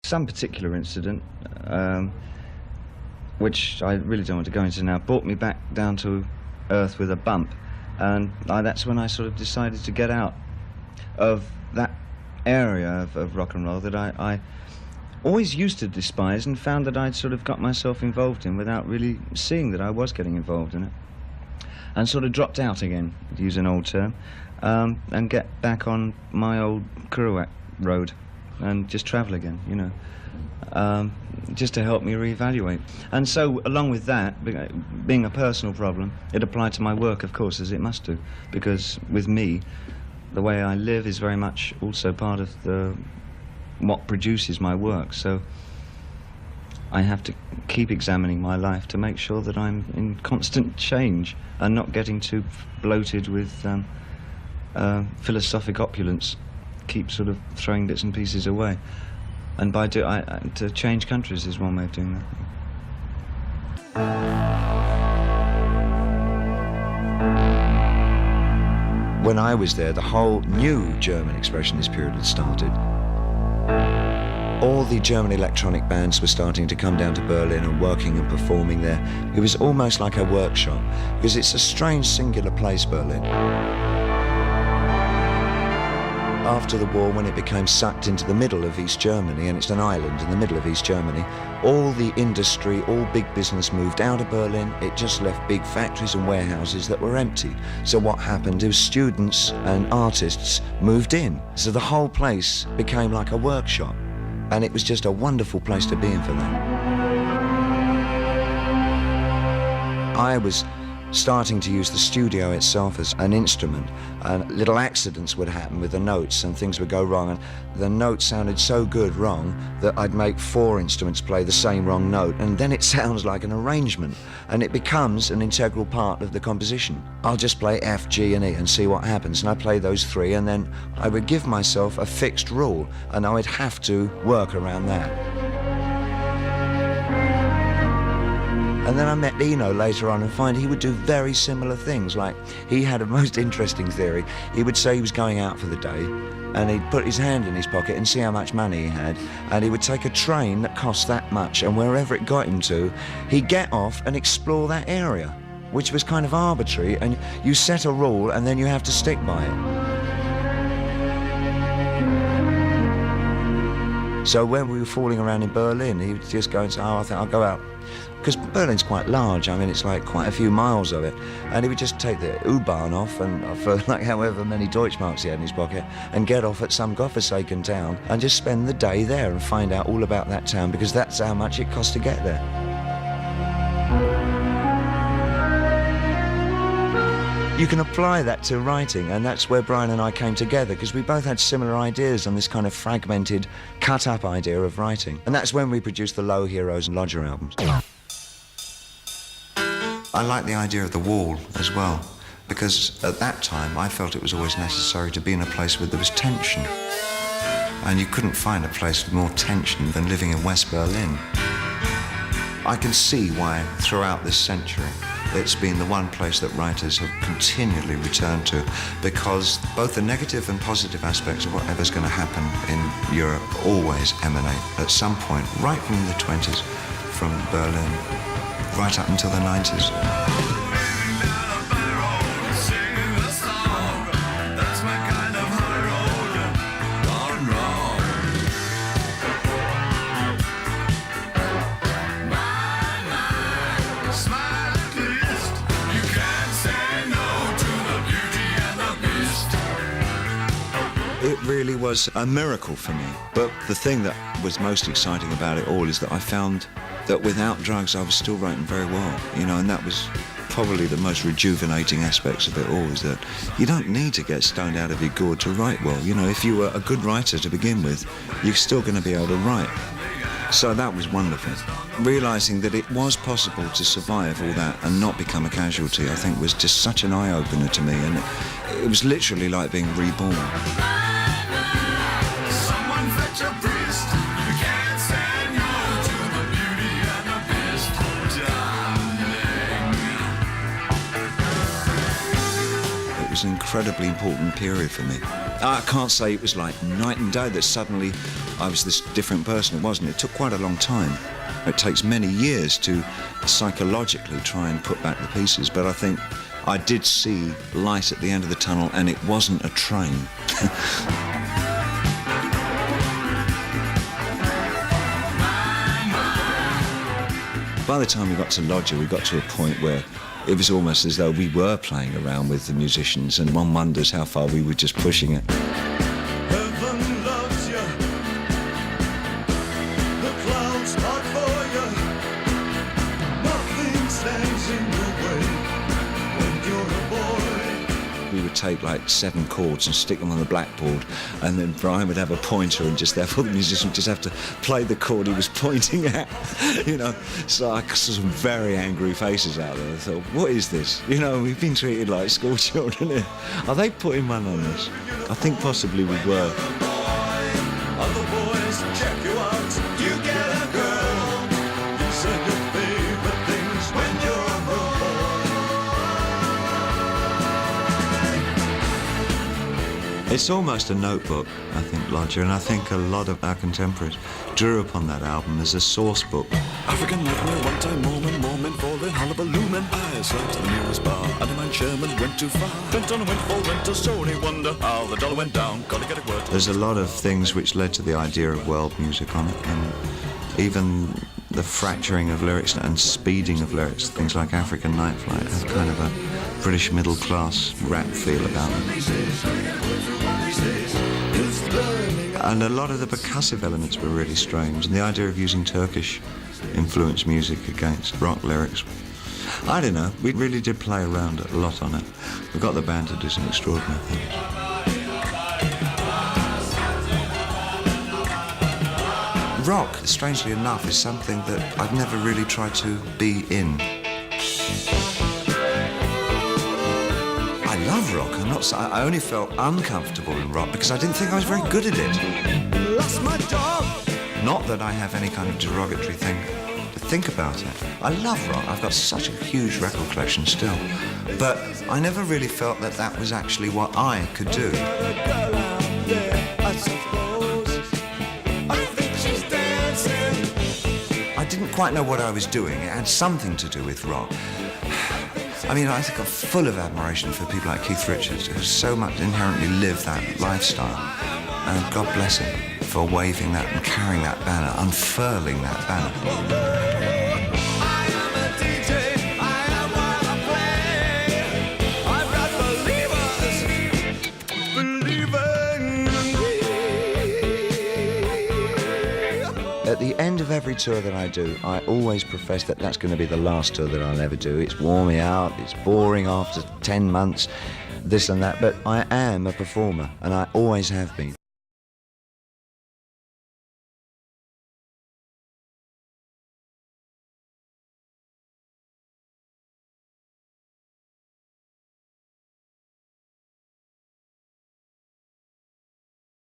some particular incident, which I really don't want to go into now, brought me back down to earth with a bump, and that's when I sort of decided to get out of that area of rock and roll that I always used to despise, and found that I'd sort of got myself involved in without really seeing that I was getting involved in it, and sort of dropped out again, to use an old term, and get back on my old Kerouac road and just travel again, you know, just to help me reevaluate. And so along with that, being a personal problem, it applied to my work, of course, as it must do, because with me the way I live is very much also part of what produces my work. So I have to keep examining my life to make sure that I'm in constant change and not getting too bloated with philosophic opulence. Keep sort of throwing bits and pieces away. And to change countries is one way of doing that. When I was there, the whole new German expressionist period had started. All the German electronic bands were starting to come down to Berlin and working and performing there. It was almost like a workshop, because it's a strange, singular place, Berlin. After the war, when it became sucked into the middle of East Germany, and it's an island in the middle of East Germany, all the industry, all big business moved out of Berlin. It just left big factories and warehouses that were empty. So what happened is students and artists moved in. So the whole place became like a workshop, and it was just a wonderful place to be in for that. I was starting to use the studio itself as an instrument, and little accidents would happen with the notes and things would go wrong, and the note sounded so good wrong that I'd make 4 instruments play the same wrong note, and then it sounds like an arrangement and it becomes an integral part of the composition. I'll just play F, G and E and see what happens, and I play those 3, and then I would give myself a fixed rule and I would have to work around that. And then I met Eno later on and find he would do very similar things. Like, he had a most interesting theory. He would say he was going out for the day, and he'd put his hand in his pocket and see how much money he had, and he would take a train that cost that much, and wherever it got him to, he'd get off and explore that area, which was kind of arbitrary, and you set a rule and then you have to stick by it. So when we were fooling around in Berlin, he would just go and say, oh, I think I'll go out. Because Berlin's quite large, I mean, it's like quite a few miles of it. And he would just take the U-Bahn off, and for like however many Deutschmarks he had in his pocket, and get off at some godforsaken town and just spend the day there and find out all about that town, because that's how much it cost to get there. You can apply that to writing, and that's where Brian and I came together, because we both had similar ideas on this kind of fragmented, cut-up idea of writing. And that's when we produced the Low, Heroes and Lodger albums. I like the idea of the wall as well, because at that time I felt it was always necessary to be in a place where there was tension. And you couldn't find a place with more tension than living in West Berlin. I can see why throughout this century it's been the one place that writers have continually returned to, because both the negative and positive aspects of whatever's going to happen in Europe always emanate at some point, right from the 20s, from Berlin, right up until the 90s. It really was a miracle for me. But the thing that was most exciting about it all is that I found that without drugs I was still writing very well, you know, and that was probably the most rejuvenating aspects of it all, is that you don't need to get stoned out of your gourd to write well. You know, if you were a good writer to begin with, you're still going to be able to write. So that was wonderful. Realising that it was possible to survive all that and not become a casualty, I think, was just such an eye-opener to me, and it was literally like being reborn. It was an incredibly important period for me. I can't say it was like night and day that suddenly I was this different person. It wasn't. It took quite a long time. It takes many years to psychologically try and put back the pieces, but I think I did see light at the end of the tunnel, and it wasn't a train. By the time we got to Lodger, we got to a point where it was almost as though we were playing around with the musicians, and one wonders how far we were just pushing it. Heaven loves you. The clouds part for you. Nothing stands in your way when you're a boy. We would take like 7 chords and stick them on the blackboard, and then Brian would have a pointer, and just therefore the musician would just have to play the chord he was pointing at, you know. So I saw some very angry faces out there. I thought, what is this? You know, we've been treated like school children here. Are they putting one on us? I think possibly we were. Other boys check you out. You get a girl. You say your favorite things when you're a boy. It's almost a notebook, I think, Lodger, and I think a lot of our contemporaries drew upon that album as a source book. African nightmare, one time moment, falling, hullabaloo, and I slept to the nearest bar. And a man Sherman went too far. Went on and went for rent, so any wonder how the dollar went down. Gotta get a word. There's a lot of things which led to the idea of world music on it, and even the fracturing of lyrics and speeding of lyrics. Things like African Night Flight have kind of a British middle class rap feel about them. And a lot of the percussive elements were really strange, and the idea of using Turkish influenced music against rock lyrics. I don't know, we really did play around a lot on it. We got the band to do some extraordinary things. Rock, strangely enough, is something that I've never really tried to be in. I love rock. I only felt uncomfortable in rock because I didn't think I was very good at it. Lost my job. Not that I have any kind of derogatory thing to think about it. I love rock. I've got such a huge record collection still. But I never really felt that that was actually what I could do. I didn't quite know what I was doing. It had something to do with rock. I mean, I think I'm full of admiration for people like Keith Richards, who so much inherently live that lifestyle. And God bless him for waving that and carrying that banner, unfurling that banner. At the end of every tour that I do, I always profess that that's going to be the last tour that I'll ever do. It's worn me out, it's boring after 10 months, this and that, but I am a performer, and I always have been.